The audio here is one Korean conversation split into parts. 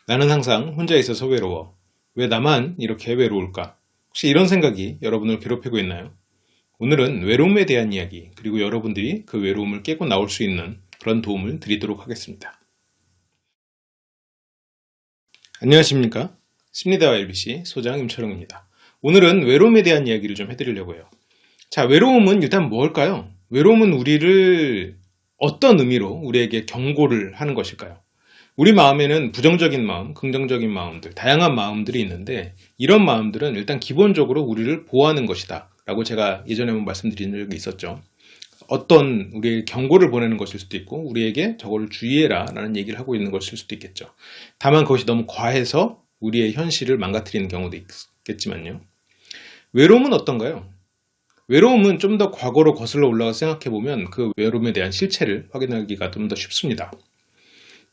나는 항상 혼자 있어서 외로워. 왜 나만 이렇게 외로울까? 혹시 이런 생각이 여러분을 괴롭히고 있나요? 오늘은 외로움에 대한 이야기, 그리고 여러분들이 그 외로움을 깨고 나올 수 있는 그런 도움을 드리도록 하겠습니다. 안녕하십니까? 심리대화 LBC 소장 임철웅입니다. 오늘은 외로움에 대한 이야기를 좀 해드리려고 해요. 자, 외로움은 일단 뭘까요? 외로움은 우리를 어떤 의미로 우리에게 경고를 하는 것일까요? 우리 마음에는 부정적인 마음, 긍정적인 마음들, 다양한 마음들이 있는데 이런 마음들은 일단 기본적으로 우리를 보호하는 것이다 라고 제가 예전에 한번 말씀드린 적이 있었죠. 어떤 우리에게 경고를 보내는 것일 수도 있고 우리에게 저거를 주의해라 라는 얘기를 하고 있는 것일 수도 있겠죠. 다만 그것이 너무 과해서 우리의 현실을 망가뜨리는 경우도 있겠지만요. 외로움은 어떤가요? 외로움은 좀 더 과거로 거슬러 올라가서 생각해보면 그 외로움에 대한 실체를 확인하기가 좀 더 쉽습니다.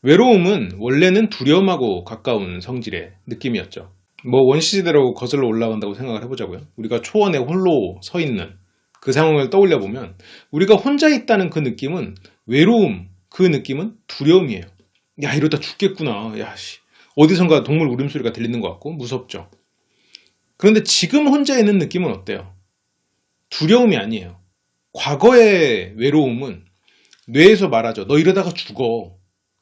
외로움은 원래는 두려움하고 가까운 성질의 느낌이었죠. 원시시대로 거슬러 올라간다고 생각을 해보자고요. 우리가 초원에 홀로 서 있는 그 상황을 떠올려 보면 우리가 혼자 있다는 그 느낌은 외로움, 그 느낌은 두려움이에요. 야, 이러다 죽겠구나. 야, 어디선가 동물 울음소리가 들리는 것 같고 무섭죠. 그런데 지금 혼자 있는 느낌은 어때요? 두려움이 아니에요. 과거의 외로움은 뇌에서 말하죠. 너 이러다가 죽어.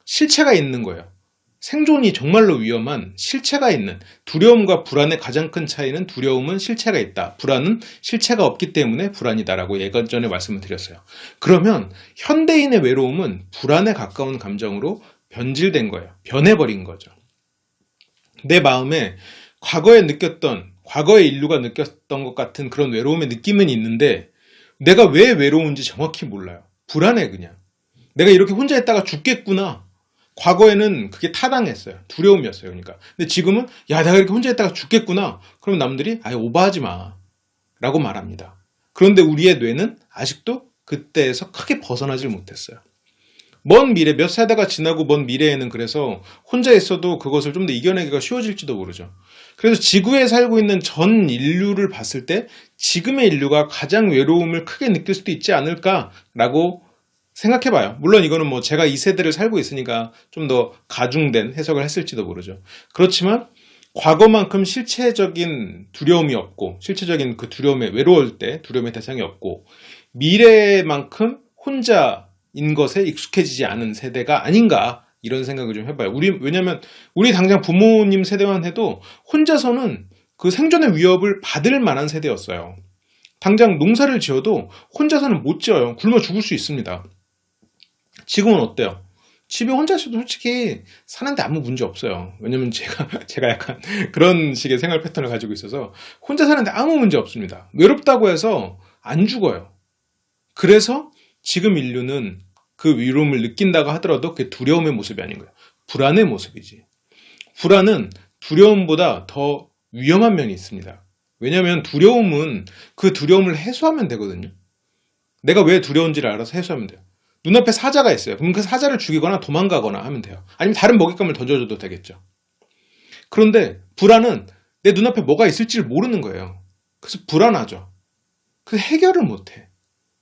실체가 있는 거예요. 생존이 정말로 위험한 실체가 있는, 두려움과 불안의 가장 큰 차이는 두려움은 실체가 있다. 불안은 실체가 없기 때문에 불안이다라고 예전에 말씀을 드렸어요. 그러면 현대인의 외로움은 불안에 가까운 감정으로 변질된 거예요. 변해버린 거죠. 내 마음에 과거의 인류가 느꼈던 것 같은 그런 외로움의 느낌은 있는데 내가 왜 외로운지 정확히 몰라요. 불안해 그냥. 내가 이렇게 혼자 있다가 죽겠구나. 과거에는 그게 타당했어요. 두려움이었어요. 그러니까. 근데 지금은 야, 내가 이렇게 혼자 있다가 죽겠구나. 그러면 남들이 아예 오버하지 마 라고 말합니다. 그런데 우리의 뇌는 아직도 그때에서 크게 벗어나질 못했어요. 먼 미래, 몇 세대가 지나고 먼 미래에는 그래서 혼자 있어도 그것을 좀 더 이겨내기가 쉬워질지도 모르죠. 그래서 지구에 살고 있는 전 인류를 봤을 때 지금의 인류가 가장 외로움을 크게 느낄 수도 있지 않을까라고 생각해봐요. 물론 이거는 제가 이 세대를 살고 있으니까 좀 더 가중된 해석을 했을지도 모르죠. 그렇지만 과거만큼 실체적인 두려움이 없고 실체적인 그 두려움에 외로울 때 두려움의 대상이 없고 미래만큼 혼자인 것에 익숙해지지 않은 세대가 아닌가 이런 생각을 좀 해봐요. 왜냐면 우리 당장 부모님 세대만 해도 혼자서는 그 생존의 위협을 받을 만한 세대였어요. 당장 농사를 지어도 혼자서는 못 지어요. 굶어 죽을 수 있습니다. 지금은 어때요? 집에 혼자 있어도 솔직히 사는데 아무 문제 없어요. 왜냐면 제가 약간 그런 식의 생활 패턴을 가지고 있어서 혼자 사는데 아무 문제 없습니다. 외롭다고 해서 안 죽어요. 그래서 지금 인류는 그 위로움을 느낀다고 하더라도 그게 두려움의 모습이 아닌 거예요. 불안의 모습이지. 불안은 두려움보다 더 위험한 면이 있습니다. 왜냐면 두려움은 그 두려움을 해소하면 되거든요. 내가 왜 두려운지를 알아서 해소하면 돼요. 눈앞에 사자가 있어요. 그럼 그 사자를 죽이거나 도망가거나 하면 돼요. 아니면 다른 먹잇감을 던져줘도 되겠죠. 그런데 불안은 내 눈앞에 뭐가 있을지를 모르는 거예요. 그래서 불안하죠. 그래서 해결을 못해.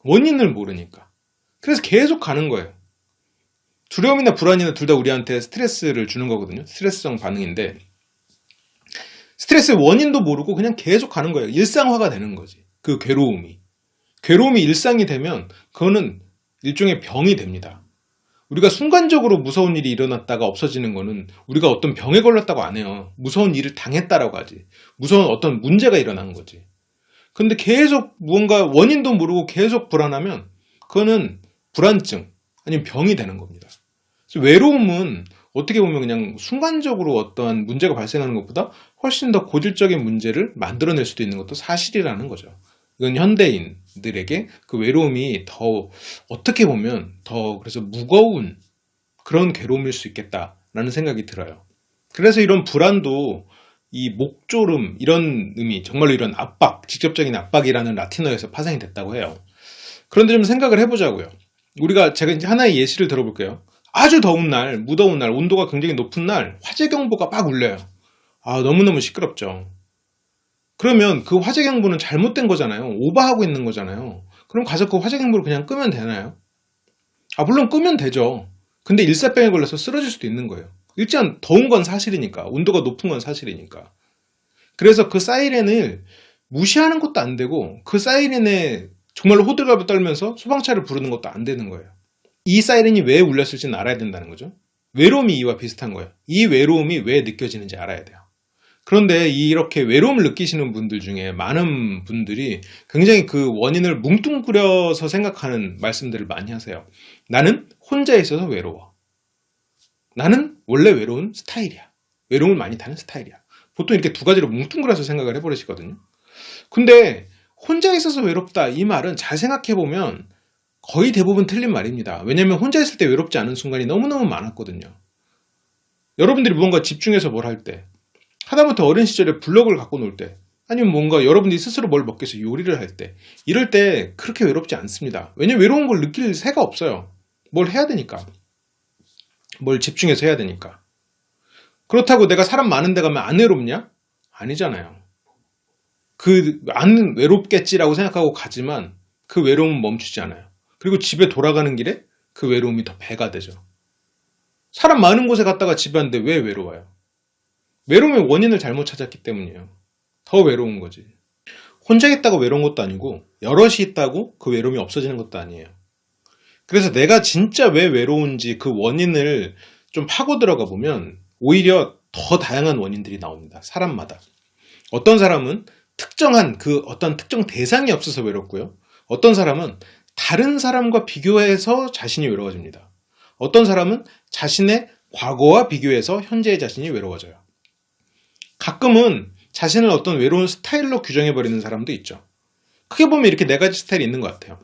원인을 모르니까. 그래서 계속 가는 거예요. 두려움이나 불안이나 둘 다 우리한테 스트레스를 주는 거거든요. 스트레스성 반응인데 스트레스의 원인도 모르고 그냥 계속 가는 거예요. 일상화가 되는 거지. 그 괴로움이. 괴로움이 일상이 되면 그거는 일종의 병이 됩니다. 우리가 순간적으로 무서운 일이 일어났다가 없어지는 거는 우리가 어떤 병에 걸렸다고 안 해요. 무서운 일을 당했다라고 하지. 무서운 어떤 문제가 일어난 거지. 근데 계속 무언가 원인도 모르고 계속 불안하면 그거는 불안증 아니면 병이 되는 겁니다. 그래서 외로움은 어떻게 보면 그냥 순간적으로 어떠한 문제가 발생하는 것보다 훨씬 더 고질적인 문제를 만들어낼 수도 있는 것도 사실이라는 거죠. 이건 현대인들에게 그 외로움이 더 어떻게 보면 더 그래서 무거운 그런 괴로움일 수 있겠다라는 생각이 들어요. 그래서 이런 불안도 이 목조름 이런 의미, 정말로 이런 압박, 직접적인 압박이라는 라틴어에서 파생이 됐다고 해요. 그런데 좀 생각을 해보자고요. 제가 이제 하나의 예시를 들어볼게요. 아주 더운 날, 무더운 날, 온도가 굉장히 높은 날 화재경보가 막 울려요. 너무너무 시끄럽죠. 그러면 그 화재경보는 잘못된 거잖아요. 오버하고 있는 거잖아요. 그럼 가서 그 화재경보를 그냥 끄면 되나요? 물론 끄면 되죠. 근데 일사병에 걸려서 쓰러질 수도 있는 거예요. 일단 더운 건 사실이니까. 온도가 높은 건 사실이니까. 그래서 그 사이렌을 무시하는 것도 안 되고 그 사이렌에 정말로 호들갑을 떨면서 소방차를 부르는 것도 안 되는 거예요. 이 사이렌이 왜 울렸을지는 알아야 된다는 거죠. 외로움이 이와 비슷한 거예요. 이 외로움이 왜 느껴지는지 알아야 돼요. 그런데 이렇게 외로움을 느끼시는 분들 중에 많은 분들이 굉장히 그 원인을 뭉뚱그려서 생각하는 말씀들을 많이 하세요. 나는 혼자 있어서 외로워. 나는 원래 외로운 스타일이야. 외로움을 많이 타는 스타일이야. 보통 이렇게 두 가지로 뭉뚱그려서 생각을 해버리시거든요. 근데 혼자 있어서 외롭다 이 말은 잘 생각해보면 거의 대부분 틀린 말입니다. 왜냐면 혼자 있을 때 외롭지 않은 순간이 너무너무 많았거든요. 여러분들이 무언가 집중해서 뭘 할 때, 하다못해 어린 시절에 블럭을 갖고 놀 때, 아니면 뭔가 여러분들이 스스로 뭘 먹기 위해서 요리를 할 때, 이럴 때 그렇게 외롭지 않습니다. 왜냐면 외로운 걸 느낄 새가 없어요. 뭘 해야 되니까. 뭘 집중해서 해야 되니까. 그렇다고 내가 사람 많은 데 가면 안 외롭냐? 아니잖아요. 안 외롭겠지라고 생각하고 가지만 그 외로움은 멈추지 않아요. 그리고 집에 돌아가는 길에 그 외로움이 더 배가 되죠. 사람 많은 곳에 갔다가 집에 왔는데 왜 외로워요? 외로움의 원인을 잘못 찾았기 때문이에요. 더 외로운 거지. 혼자 있다고 외로운 것도 아니고 여럿이 있다고 그 외로움이 없어지는 것도 아니에요. 그래서 내가 진짜 왜 외로운지 그 원인을 좀 파고 들어가 보면 오히려 더 다양한 원인들이 나옵니다. 사람마다. 어떤 사람은 특정한 그 어떤 특정 대상이 없어서 외롭고요. 어떤 사람은 다른 사람과 비교해서 자신이 외로워집니다. 어떤 사람은 자신의 과거와 비교해서 현재의 자신이 외로워져요. 가끔은 자신을 어떤 외로운 스타일로 규정해버리는 사람도 있죠. 크게 보면 이렇게 네 가지 스타일이 있는 것 같아요.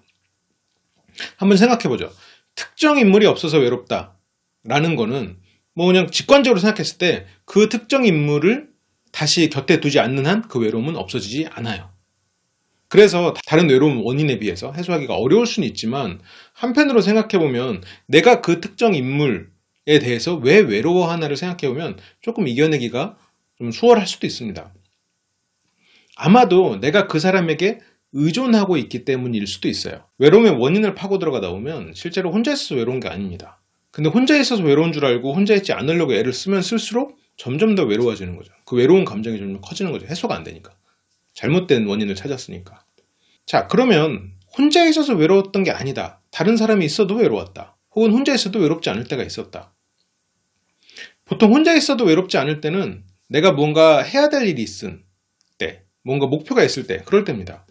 한번 생각해보죠. 특정 인물이 없어서 외롭다라는 거는 뭐 그냥 직관적으로 생각했을 때 그 특정 인물을 다시 곁에 두지 않는 한 그 외로움은 없어지지 않아요. 그래서 다른 외로움 원인에 비해서 해소하기가 어려울 수는 있지만 한편으로 생각해보면 내가 그 특정 인물에 대해서 왜 외로워하나를 생각해보면 조금 이겨내기가 좀 수월할 수도 있습니다. 아마도 내가 그 사람에게 의존하고 있기 때문일 수도 있어요. 외로움의 원인을 파고 들어가다 보면 실제로 혼자 있어서 외로운 게 아닙니다. 근데 혼자 있어서 외로운 줄 알고 혼자 있지 않으려고 애를 쓰면 쓸수록 점점 더 외로워지는 거죠. 그 외로운 감정이 점점 커지는 거죠. 해소가 안 되니까. 잘못된 원인을 찾았으니까. 자, 그러면 혼자 있어서 외로웠던 게 아니다. 다른 사람이 있어도 외로웠다. 혹은 혼자 있어도 외롭지 않을 때가 있었다. 보통 혼자 있어도 외롭지 않을 때는 내가 뭔가 해야 될 일이 있은 때, 뭔가 목표가 있을 때, 그럴 때입니다.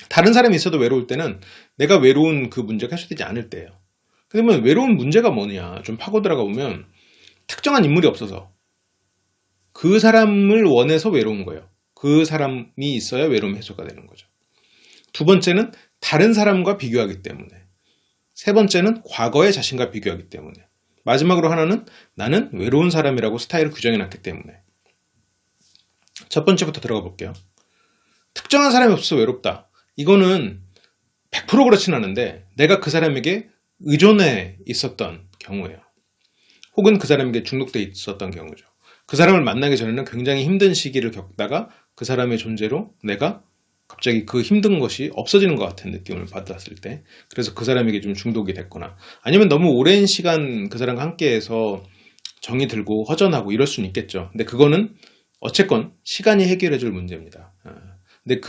다른 사람이 있어도 외로울 때는 내가 외로운 그 문제가 해소되지 않을 때예요. 그러면 외로운 문제가 뭐냐 좀 파고 들어가 보면 특정한 인물이 없어서 그 사람을 원해서 외로운 거예요. 그 사람이 있어야 외로움 해소가 되는 거죠. 두 번째는 다른 사람과 비교하기 때문에. 세 번째는 과거의 자신과 비교하기 때문에. 마지막으로 하나는 나는 외로운 사람이라고 스타일을 규정해놨기 때문에. 첫 번째부터 들어가 볼게요. 특정한 사람이 없어서 외롭다. 이거는 100% 그렇진 않은데 내가 그 사람에게 의존해 있었던 경우예요. 혹은 그 사람에게 중독돼 있었던 경우죠. 그 사람을 만나기 전에는 굉장히 힘든 시기를 겪다가 그 사람의 존재로 내가 갑자기 그 힘든 것이 없어지는 것 같은 느낌을 받았을 때, 그래서 그 사람에게 좀 중독이 됐거나 아니면 너무 오랜 시간 그 사람과 함께해서 정이 들고 허전하고 이럴 수는 있겠죠. 근데 그거는 어쨌건 시간이 해결해 줄 문제입니다. 근데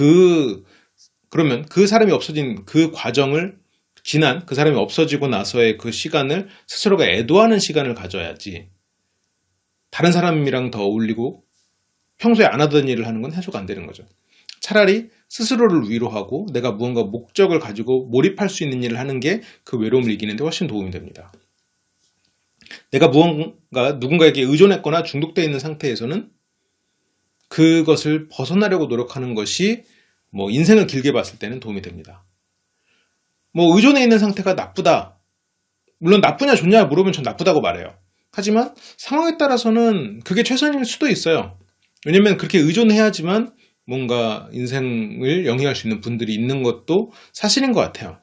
그러면 그 사람이 없어진 그 과정을 지난 그 사람이 없어지고 나서의 그 시간을 스스로가 애도하는 시간을 가져야지 다른 사람이랑 더 어울리고 평소에 안 하던 일을 하는 건 해소가 안 되는 거죠. 차라리 스스로를 위로하고 내가 무언가 목적을 가지고 몰입할 수 있는 일을 하는 게 그 외로움을 이기는 데 훨씬 도움이 됩니다. 내가 무언가 누군가에게 의존했거나 중독되어 있는 상태에서는 그것을 벗어나려고 노력하는 것이 뭐 인생을 길게 봤을 때는 도움이 됩니다. 뭐 의존해 있는 상태가 나쁘다. 물론 나쁘냐 좋냐 물어보면 전 나쁘다고 말해요. 하지만 상황에 따라서는 그게 최선일 수도 있어요. 왜냐면 그렇게 의존해야지만 뭔가 인생을 영위할 수 있는 분들이 있는 것도 사실인 것 같아요.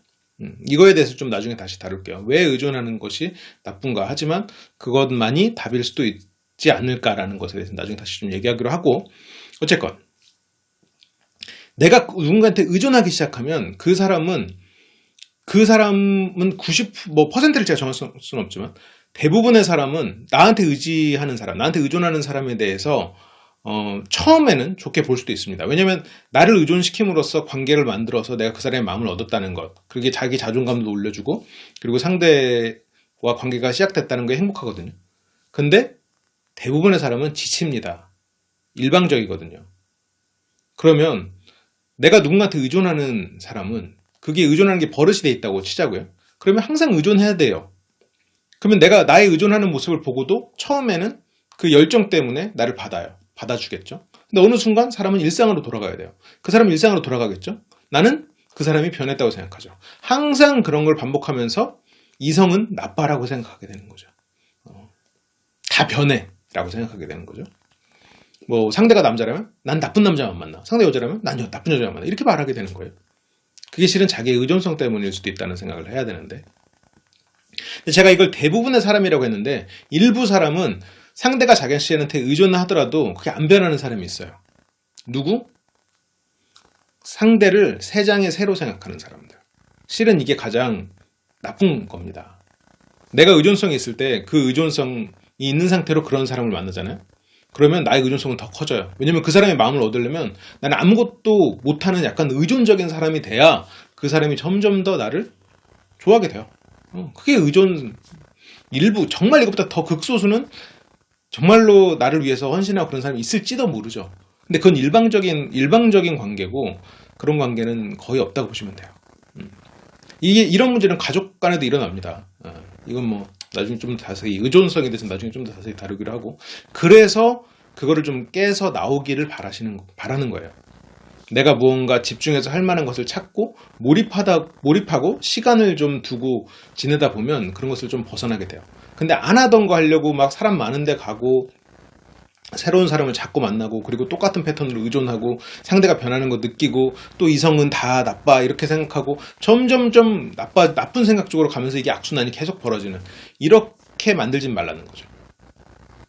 이거에 대해서 좀 나중에 다시 다룰게요. 왜 의존하는 것이 나쁜가. 하지만 그것만이 답일 수도 있지 않을까라는 것에 대해서 나중에 다시 좀 얘기하기로 하고, 어쨌건 내가 누군가한테 의존하기 시작하면 그 사람은 90%를 제가 정할 수는 없지만 대부분의 사람은 나한테 의지하는 사람, 나한테 의존하는 사람에 대해서 처음에는 좋게 볼 수도 있습니다. 왜냐면 나를 의존시킴으로써 관계를 만들어서 내가 그 사람의 마음을 얻었다는 것, 그게 자기 자존감도 올려주고, 그리고 상대와 관계가 시작됐다는 게 행복하거든요. 근데 대부분의 사람은 지칩니다. 일방적이거든요. 그러면 내가 누군가한테 의존하는 사람은 그게 의존하는 게 버릇이 돼 있다고 치자고요. 그러면 항상 의존해야 돼요. 그러면 내가 나의 의존하는 모습을 보고도 처음에는 그 열정 때문에 나를 받아주겠죠. 근데 어느 순간 사람은 일상으로 돌아가야 돼요. 그 사람은 일상으로 돌아가겠죠. 나는 그 사람이 변했다고 생각하죠. 항상 그런 걸 반복하면서 이성은 나빠라고 생각하게 되는 거죠. 다 변해 라고 생각하게 되는 거죠. 뭐 상대가 남자라면 난 나쁜 남자만 만나, 상대 여자라면 난 나쁜 여자만 만나, 이렇게 말하게 되는 거예요. 그게 실은 자기의 의존성 때문일 수도 있다는 생각을 해야 되는데, 제가 이걸 대부분의 사람이라고 했는데 일부 사람은 상대가 자기한테 의존하더라도 그게 안 변하는 사람이 있어요. 누구? 상대를 새 장의 새로 생각하는 사람들. 실은 이게 가장 나쁜 겁니다. 내가 의존성이 있을 때 그 의존성이 있는 상태로 그런 사람을 만나잖아요. 그러면 나의 의존성은 더 커져요. 왜냐면 그 사람의 마음을 얻으려면 나는 아무것도 못하는 약간 의존적인 사람이 돼야 그 사람이 점점 더 나를 좋아하게 돼요. 그게 의존 일부, 정말 이것보다 더 극소수는 정말로 나를 위해서 헌신하고 그런 사람이 있을지도 모르죠. 근데 그건 일방적인 관계고, 그런 관계는 거의 없다고 보시면 돼요. 이런 문제는 가족 간에도 일어납니다. 이건 뭐 나중에 좀 자세히, 의존성에 대해서 나중에 좀 더 자세히 다루기로 하고, 그래서 그거를 좀 깨서 나오기를 바라는 거예요. 내가 무언가 집중해서 할 만한 것을 찾고 몰입하고 시간을 좀 두고 지내다 보면 그런 것을 좀 벗어나게 돼요. 근데 안 하던 거 하려고 막 사람 많은 데 가고 새로운 사람을 자꾸 만나고, 그리고 똑같은 패턴으로 의존하고, 상대가 변하는 거 느끼고, 또 이성은 다 나빠 이렇게 생각하고 점점점 나쁜 생각 쪽으로 가면서 이게 악순환이 계속 벌어지는, 이렇게 만들진 말라는 거죠.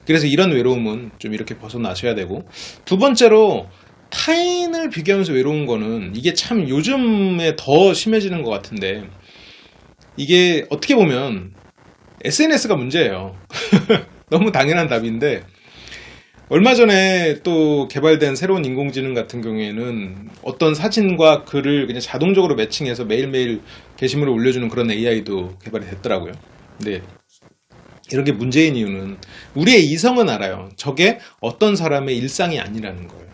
그래서 이런 외로움은 좀 이렇게 벗어나셔야 되고, 두 번째로 타인을 비교하면서 외로운 거는 이게 참 요즘에 더 심해지는 것 같은데, 이게 어떻게 보면 SNS가 문제예요. 너무 당연한 답인데, 얼마 전에 또 개발된 새로운 인공지능 같은 경우에는 어떤 사진과 글을 그냥 자동적으로 매칭해서 매일매일 게시물을 올려주는 그런 AI도 개발이 됐더라고요. 근데 이런 게 문제인 이유는 우리의 이성은 알아요. 저게 어떤 사람의 일상이 아니라는 거예요.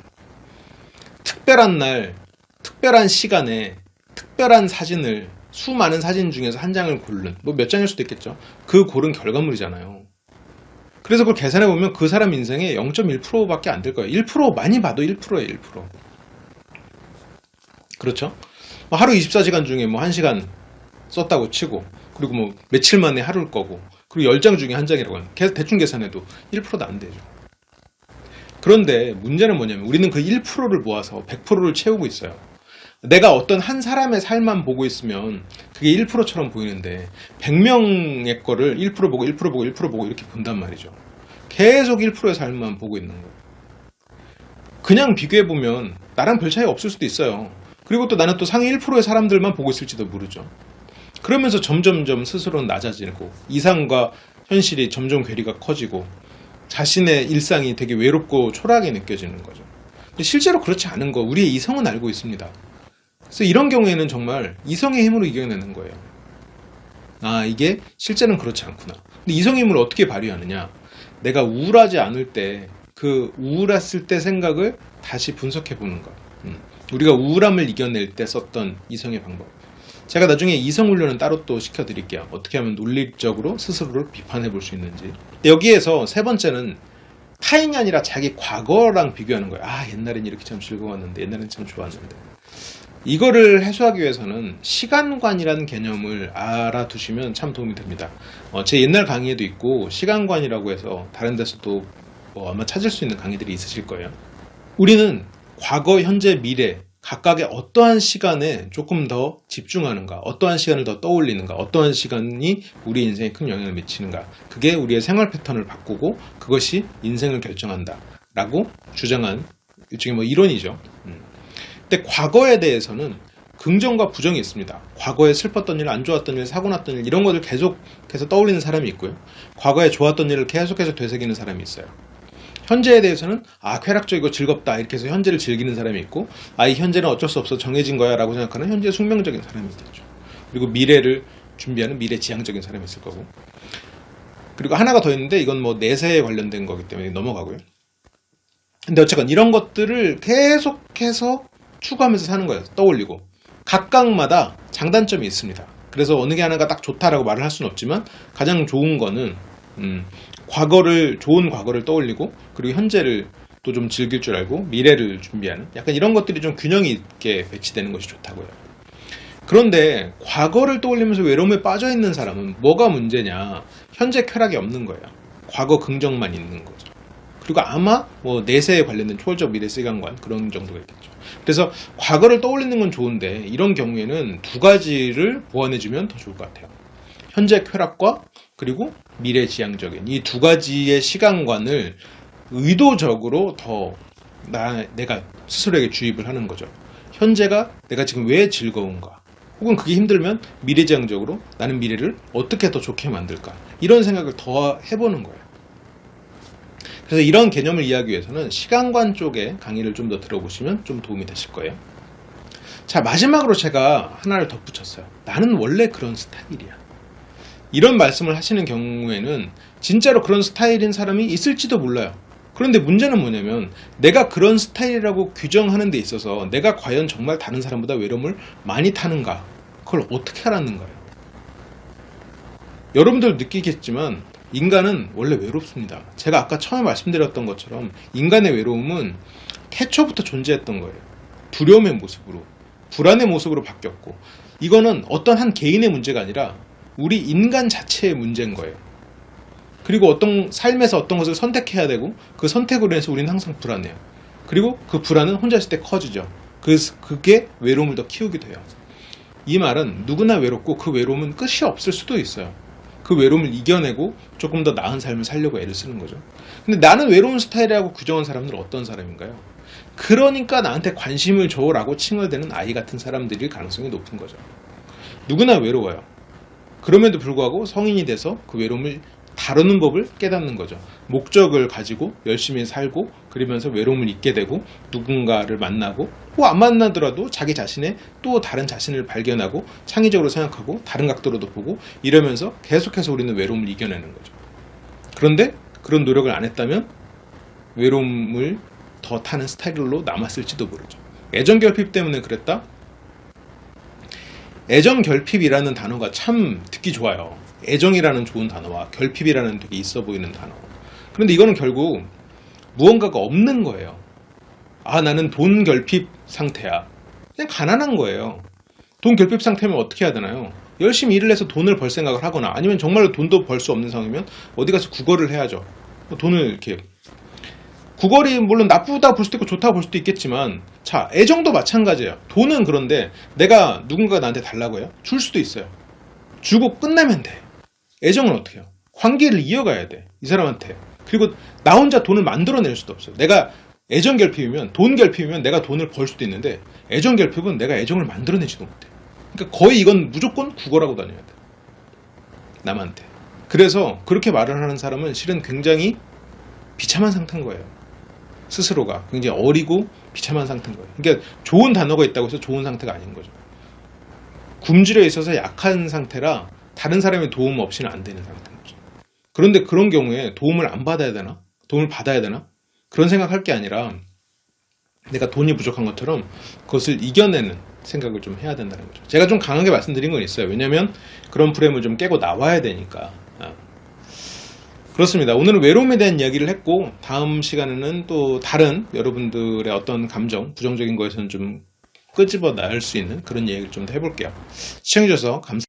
특별한 날, 특별한 시간에 특별한 사진을, 수많은 사진 중에서 한 장을 고른, 뭐 몇 장일 수도 있겠죠. 그 고른 결과물이잖아요. 그래서 그걸 계산해보면 그 사람 인생의 0.1%밖에 안 될 거예요. 1%, 많이 봐도 1%예요, 1%. 그렇죠? 하루 24시간 중에 뭐 1시간 썼다고 치고, 그리고 뭐 며칠 만에 하루일 거고, 그리고 10장 중에 한 장이라고 하면 대충 계산해도 1%도 안 되죠. 그런데 문제는 뭐냐면 우리는 그 1%를 모아서 100%를 채우고 있어요. 내가 어떤 한 사람의 삶만 보고 있으면 그게 1%처럼 보이는데 100명의 거를 1% 보고 1% 보고 1% 보고 이렇게 본단 말이죠. 계속 1%의 삶만 보고 있는 거예요. 그냥 비교해보면 나랑 별 차이 없을 수도 있어요. 그리고 또 나는 또 상위 1%의 사람들만 보고 있을지도 모르죠. 그러면서 점점점 스스로는 낮아지고, 이상과 현실이 점점 괴리가 커지고, 자신의 일상이 되게 외롭고 초라하게 느껴지는 거죠. 근데 실제로 그렇지 않은 거 우리의 이성은 알고 있습니다. 그래서 이런 경우에는 정말 이성의 힘으로 이겨내는 거예요. 아, 이게 실제는 그렇지 않구나. 근데 이성의 힘을 어떻게 발휘하느냐? 내가 우울하지 않을 때, 그 우울했을 때 생각을 다시 분석해 보는 거. 우리가 우울함을 이겨낼 때 썼던 이성의 방법. 제가 나중에 이성 훈련은 따로 또 시켜드릴게요. 어떻게 하면 논리적으로 스스로를 비판해 볼 수 있는지. 여기에서 세 번째는 타인이 아니라 자기 과거랑 비교하는 거예요. 아, 옛날엔 이렇게 참 즐거웠는데, 옛날엔 참 좋았는데. 이거를 해소하기 위해서는 시간관이라는 개념을 알아두시면 참 도움이 됩니다. 제 옛날 강의에도 있고, 시간관이라고 해서 다른 데서도 아마 찾을 수 있는 강의들이 있으실 거예요. 우리는 과거, 현재, 미래 각각의 어떠한 시간에 조금 더 집중하는가, 어떠한 시간을 더 떠올리는가, 어떠한 시간이 우리 인생에 큰 영향을 미치는가, 그게 우리의 생활 패턴을 바꾸고 그것이 인생을 결정한다 라고 주장한 일종의 뭐 이론이죠. 근데 과거에 대해서는 긍정과 부정이 있습니다. 과거에 슬펐던 일, 안 좋았던 일, 사고 났던 일 이런 것을 계속해서 떠올리는 사람이 있고요. 과거에 좋았던 일을 계속해서 되새기는 사람이 있어요. 현재에 대해서는 쾌락적이고 즐겁다 이렇게 해서 현재를 즐기는 사람이 있고 이 현재는 어쩔 수 없어 정해진 거야 라고 생각하는 현재 숙명적인 사람이 있겠죠. 그리고 미래를 준비하는 미래지향적인 사람이 있을 거고, 그리고 하나가 더 있는데 이건 뭐 내세에 관련된 거기 때문에 넘어가고요. 근데 어쨌건 이런 것들을 계속해서 추구하면서 사는 거예요. 떠올리고 각각마다 장단점이 있습니다. 그래서 어느 게 하나가 딱 좋다라고 말을 할 수는 없지만 가장 좋은 거는 좋은 과거를 떠올리고 그리고 현재를 또 좀 즐길 줄 알고 미래를 준비하는 약간 이런 것들이 좀 균형이 있게 배치되는 것이 좋다고요. 그런데 과거를 떠올리면서 외로움에 빠져 있는 사람은 뭐가 문제냐? 현재 쾌락이 없는 거예요. 과거 긍정만 있는 거죠. 그리고 아마 뭐 내세에 관련된 초월적 미래 시간관 그런 정도가 있겠죠. 그래서 과거를 떠올리는 건 좋은데 이런 경우에는 두 가지를 보완해주면 더 좋을 것 같아요. 현재 쾌락과 그리고 미래지향적인 이 두 가지의 시간관을 의도적으로 더 내가 스스로에게 주입을 하는 거죠. 현재가 내가 지금 왜 즐거운가, 혹은 그게 힘들면 미래지향적으로 나는 미래를 어떻게 더 좋게 만들까, 이런 생각을 더 해보는 거예요. 그래서 이런 개념을 이해하기 위해서는 시간관 쪽에 강의를 좀 더 들어보시면 좀 도움이 되실 거예요. 자, 마지막으로 제가 하나를 덧붙였어요. 나는 원래 그런 스타일이야. 이런 말씀을 하시는 경우에는 진짜로 그런 스타일인 사람이 있을지도 몰라요. 그런데 문제는 뭐냐면 내가 그런 스타일이라고 규정하는 데 있어서 내가 과연 정말 다른 사람보다 외로움을 많이 타는가, 그걸 어떻게 알았는 거예요. 여러분들 느끼겠지만 인간은 원래 외롭습니다. 제가 아까 처음에 말씀드렸던 것처럼 인간의 외로움은 태초부터 존재했던 거예요. 두려움의 모습으로, 불안의 모습으로 바뀌었고, 이거는 어떤 한 개인의 문제가 아니라 우리 인간 자체의 문제인 거예요. 그리고 어떤 삶에서 어떤 것을 선택해야 되고 그 선택으로 인해서 우리는 항상 불안해요. 그리고 그 불안은 혼자 있을 때 커지죠. 그게 외로움을 더 키우게 돼요. 이 말은 누구나 외롭고 그 외로움은 끝이 없을 수도 있어요. 그 외로움을 이겨내고 조금 더 나은 삶을 살려고 애를 쓰는 거죠. 근데 나는 외로운 스타일이라고 규정한 사람들은 어떤 사람인가요? 그러니까 나한테 관심을 줘라고 칭얼대는 아이 같은 사람들일 가능성이 높은 거죠. 누구나 외로워요. 그럼에도 불구하고 성인이 돼서 그 외로움을 다루는 법을 깨닫는 거죠. 목적을 가지고 열심히 살고 그러면서 외로움을 잊게 되고 누군가를 만나고 안 만나더라도 자기 자신의 또 다른 자신을 발견하고 창의적으로 생각하고 다른 각도로도 보고 이러면서 계속해서 우리는 외로움을 이겨내는 거죠. 그런데 그런 노력을 안 했다면 외로움을 더 타는 스타일로 남았을지도 모르죠. 애정결핍 때문에 그랬다? 애정결핍이라는 단어가 참 듣기 좋아요. 애정이라는 좋은 단어와 결핍이라는 되게 있어 보이는 단어. 그런데 이거는 결국 무언가가 없는 거예요. 나는 돈 결핍 상태야. 그냥 가난한 거예요. 돈 결핍 상태면 어떻게 해야 되나요? 열심히 일을 해서 돈을 벌 생각을 하거나 아니면 정말로 돈도 벌 수 없는 상황이면 어디 가서 구걸을 해야죠. 돈을 이렇게, 구걸이 물론 나쁘다 볼 수도 있고 좋다 볼 수도 있겠지만, 자, 애정도 마찬가지예요. 돈은 그런데 내가 누군가 나한테 달라고 해요? 줄 수도 있어요. 주고 끝내면 돼. 애정은 어떻게 해요? 관계를 이어가야 돼. 이 사람한테. 그리고 나 혼자 돈을 만들어낼 수도 없어요. 내가 애정 결핍이면, 돈 결핍이면 내가 돈을 벌 수도 있는데 애정 결핍은 내가 애정을 만들어내지도 못해. 그러니까 거의 이건 무조건 구걸하고 다녀야 돼. 남한테. 그래서 그렇게 말을 하는 사람은 실은 굉장히 비참한 상태인 거예요. 스스로가 굉장히 어리고 비참한 상태인 거예요. 그러니까 좋은 단어가 있다고 해서 좋은 상태가 아닌 거죠. 굶주려 있어서 약한 상태라 다른 사람의 도움 없이는 안 되는 상태인 거죠. 그런데 그런 경우에 도움을 안 받아야 되나? 도움을 받아야 되나? 그런 생각할 게 아니라 내가 돈이 부족한 것처럼 그것을 이겨내는 생각을 좀 해야 된다는 거죠. 제가 좀 강하게 말씀드린 건 있어요. 왜냐면 그런 프레임을 좀 깨고 나와야 되니까. 그렇습니다. 오늘은 외로움에 대한 이야기를 했고, 다음 시간에는 또 다른 여러분들의 어떤 감정, 부정적인 거에서는 좀 끄집어 나올 수 있는 그런 이야기를 좀 더 해볼게요. 시청해주셔서 감사합니다.